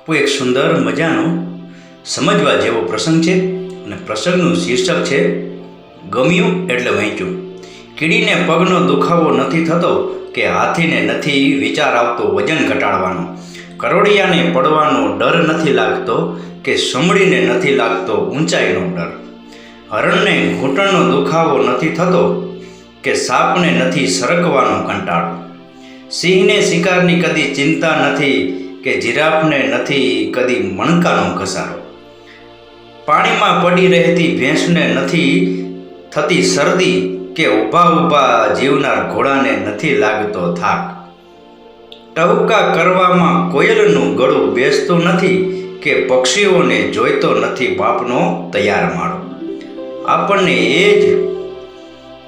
એક સુંદર મજાનો સમજવા જેવો પ્રસંગ છે અને પ્રસંગનું શીર્ષક છે ગમ્યું એટલે વહેંચ્યું. કીડીને પગનો દુખાવો નથી થતો કે હાથીને નથી વિચાર આવતો વજન ઘટાડવાનો, કરોડિયાને પડવાનો ડર નથી લાગતો કે સમડીને નથી લાગતો ઊંચાઈનો ડર, હરણને ઘૂંટણનો દુખાવો નથી થતો કે સાપને નથી સરકવાનો કંટાળો, સિંહને શિકારની કદી ચિંતા નથી કે જીરાફને નથી કદી મણકાનો ઘસારો, પાણીમાં પડી રહેતી ભેંસને નથી થતી શરદી કે ઊભા ઊભા જીવનાર ઘોડાને નથી લાગતો થાક, ટહુકા કરવામાં કોયલનું ગળું બેસતું નથી કે પક્ષીઓને જોઈતો નથી બાપનો તૈયાર માળો. આપણને એ જ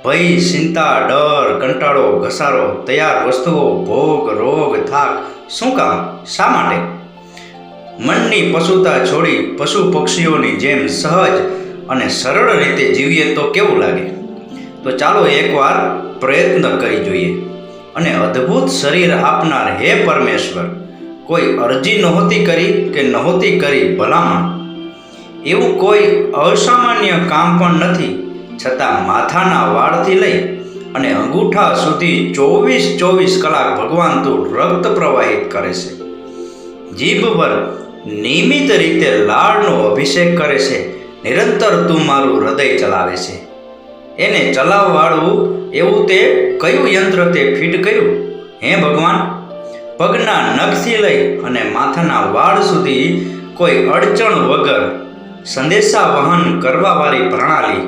ભય, ચિંતા, ડર, કંટાળો, ઘસારો, તૈયાર વસ્તુઓ, ભોગ, રોગ, થાક શું કામ, શા માટે? મનની પશુતા છોડી પશુ પક્ષીઓની જેમ સહજ અને સરળ રીતે જીવીએ તો કેવું લાગે? તો ચાલો એકવાર પ્રયત્ન કરી જોઈએ. અને અદ્ભુત શરીર આપનાર હે પરમેશ્વર, કોઈ અરજી નહોતી કરી કે નહોતી કરી ભલામણ, એવું કોઈ અસામાન્ય કામ પણ નથી, છતાં માથાના વાળથી લઈ અને અંગૂઠા સુધી 24 કલાક ભગવાન તું રક્ત પ્રવાહિત કરે છે. જીભ પર નિયમિત રીતે લાળનો અભિષેક કરે છે. નિરંતર તું મારું હૃદય ચલાવે છે. એને ચલાવવાળું એવું તે કયું યંત્ર તે ફિટ કર્યું હે ભગવાન? પગના નખથી લઈ અને માથાના વાળ સુધી કોઈ અડચણ વગર સંદેશા વહન કરવાવાળી પ્રણાલી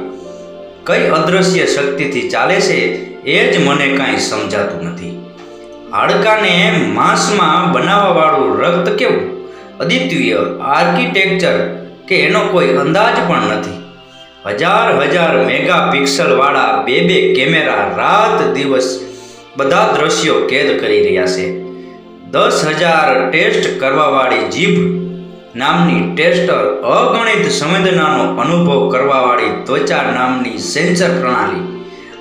કઈ અદૃશ્ય શક્તિથી ચાલે છે એ જ મને કાંઈ સમજાતું નથી. હાડકાને માંસમાં બનાવવાવાળું રક્ત કેવું અદ્વિતીય આર્કિટેક્ચર કે એનો કોઈ અંદાજ પણ નથી. હજાર મેગા પિક્સલવાળા બે કેમેરા રાત દિવસ બધા દ્રશ્યો કેદ કરી રહ્યા છે. 10,000 ટેસ્ટ કરવાવાળી જીભ નામની ટેસ્ટર, અગણિત સંવેદનાનો અનુભવ કરવાવાળી ત્વચા નામની સેન્સર પ્રણાલી,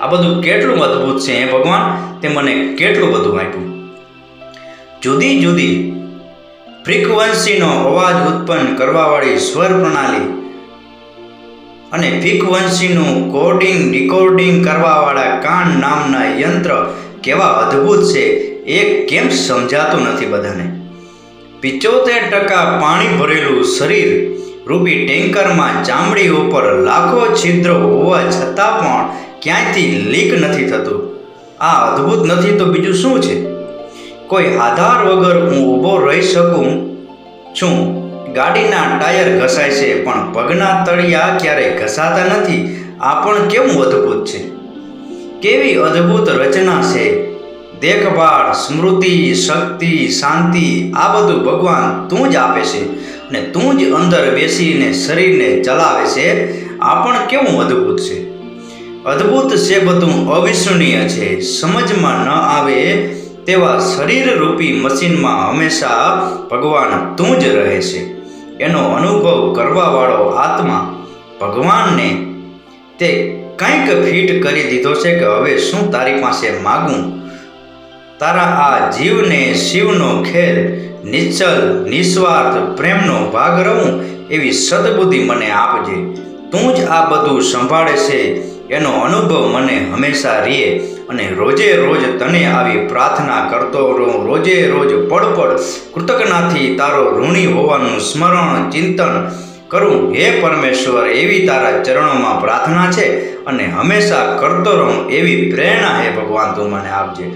આ બધું કેટલું અદ્ભુત છે હે ભગવાન! તે મને કેટલું બધું આપ્યું. જુદી જુદી ફ્રીક્વન્સીનો અવાજ ઉત્પન્ન કરવાવાળી સ્વર પ્રણાલી અને ફ્રીક્વન્સીનું કોડિંગ ડિકોડિંગ કરવાવાળા કાન નામના યંત્ર કેવા અદ્ભુત છે એ કેમ સમજાતું નથી બધાને? 75% પાણી ભરેલું શરીર રૂપી ટેન્કરમાં ચામડી ઉપર લાખો છિદ્રો હોવા છતાં પણ ક્યાંયથી લીક નથી થતું. આ અદ્ભુત નથી તો બીજું શું છે? કોઈ આધાર વગર હું ઊભો રહી શકું છું. ગાડીના ટાયર ઘસાય છે પણ પગના તળિયા ક્યારેય ઘસાતા નથી. આ પણ કેવું અદ્ભુત છે! કેવી અદ્ભુત રચના છે! દેખભાળ, સ્મૃતિ, શક્તિ, શાંતિ, આ બધું ભગવાન તું જ આપે છે અને તું જ અંદર બેસીને શરીરને ચલાવે છે. આ પણ કેવું અદ્ભુત છે! અદ્ભુત છે, બધું અવિશ્વનીય છે. સમજમાં ન આવે તેવા શરીર રૂપી મશીનમાં હંમેશા ભગવાન તું જ રહે છે. એનો અનુભવ કરવાવાળો આત્મા ભગવાનને તે કંઈક ફિટ કરી દીધો છે કે હવે શું તારી પાસે માગું? તારા આ જીવને શિવનો ખેલ, નિશ્ચલ નિસ્વાર્થ પ્રેમનો ભાગ રહું એવી સદબુદ્ધિ મને આપજે. તું જ આ બધું સંભાળે છે એનો અનુભવ મને હંમેશા રહે અને રોજે રોજ તને આવી પ્રાર્થના કરતો રહું. રોજે રોજ પળ કૃતજ્ઞતાથી તારો ઋણી હોવાનું સ્મરણ ચિંતન કરું હે પરમેશ્વર. એવી તારા ચરણોમાં પ્રાર્થના છે અને હંમેશા કરતો રહું એવી પ્રેરણા હે ભગવાન તું મને આપજે.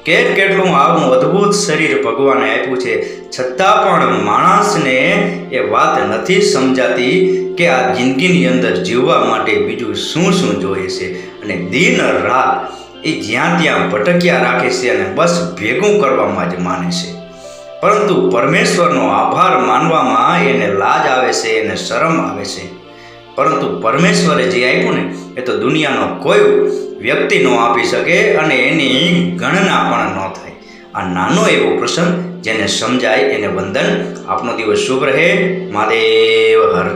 કેટલું આવું અદ્ભુત શરીર ભગવાને આપ્યું છે, છતાં પણ માણસને એ વાત નથી સમજાતી કે આ જિંદગીની અંદર જીવવા માટે બીજું શું જોઈએ છે. અને દિન રાત એ જ્યાં ત્યાં ભટક્યા રાખે છે અને બસ ભેગું કરવામાં જ માને છે. પરંતુ પરમેશ્વરનો આભાર માનવામાં એને લાજ આવે છે, એને શરમ આવે છે. પરંતુ પરમેશ્વરે જે આપ્યું ને એ તો દુનિયાનો કોઈ વ્યક્તિ ન આપી શકે અને એની ગણના પણ ન થાય. આ નાનો એવો પ્રસંગ જેને સમજાય એને વંદન. આપનો દિવસ શુભ રહે. મહાદેવ હર.